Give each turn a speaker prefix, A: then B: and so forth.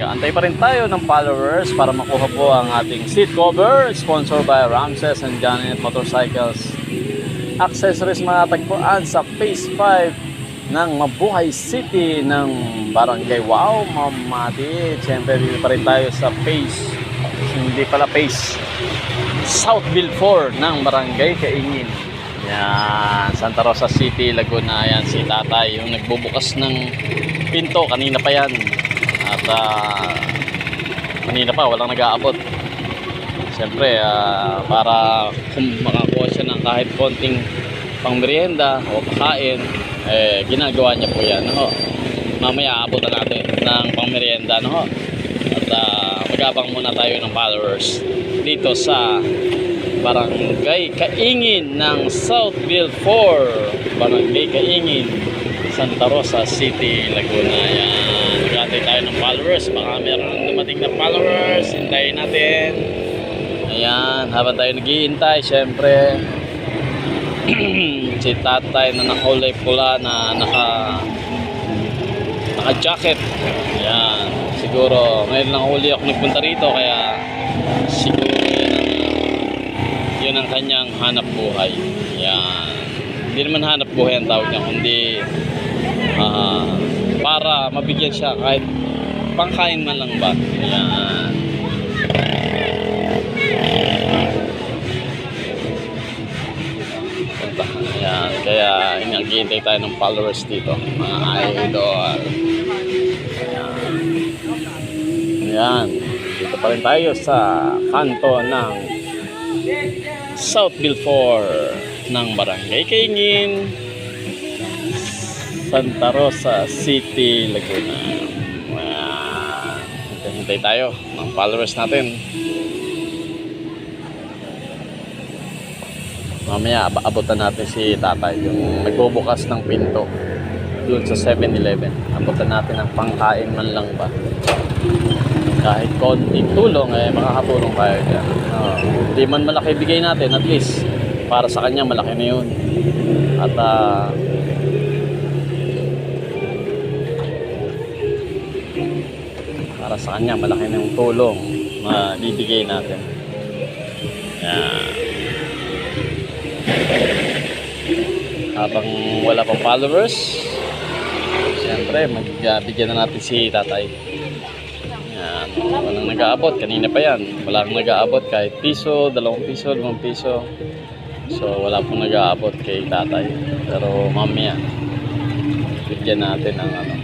A: Nag-aantay pa rin tayo ng followers para makuha po ang ating seat cover, sponsored by Ramses and Janet Motorcycles. Accessories matatagpuan sa Phase 5 ng Mabuhay City ng Barangay Wow, Mamati. Siyempre dito pa rin tayo sa Phase, hindi pala Phase, Southville 4 ng Barangay Kaingin. Yan, Santa Rosa City, Laguna. Yan si tatay, yung nagbubukas ng pinto. Kanina pa yan. At kanina pa, walang nag-aabot. Siyempre, para makakuha siya ng kahit konting pangmerienda o pagkain, ginagawa niya po yan. No? Mamaya aabutan natin ng pangmerienda. No? At mag-abang muna tayo ng followers dito sa Barangay Kaingin ng Southville 4, Barangay Kaingin, Santa Rosa City, Laguna. Yan, nag-aantay tayo ng followers. Baka meron dumating na followers, hintayin natin. Ayan, habang tayo naghihintay, syempre si tatay na nakulay pula na naka-jacket. Ayan, siguro ngayon lang uli ako nagpunta rito, kaya siguro yun ang kanyang hanap buhay. Ayan, hindi naman hanap buhay ang tawag niya, kundi para mabigyan siya kahit pangkain man lang ba. Ayan. Ayan, kaya inaghihintay tayo ng followers dito, mga idol. Ayan. Ayan, dito pa rin tayo sa kanto ng Southville 4 ng Barangay Kaingin, Santa Rosa City, Laguna. Ayan, hintay tayo ng followers natin. Mamaya abutan natin si tatay, yung nagbubukas ng pinto doon sa 7-Eleven. Abutan natin ng pangkain man lang ba, kahit konting tulong, makakatulong tayo dyan. Hindi man malaki bigay natin, at least para sa kanya malaki na yun. At para sa kanya malaki na yung tulong na bibigay natin. Yan. Habang wala pang followers, siyempre magbigyan na natin si tatay. Yan, walang nag-aabot, kanina pa yan, walang nag-aabot kahit piso, 2 piso, 5 piso. So wala pong nag-aabot kay tatay, pero mamaya bigyan natin ng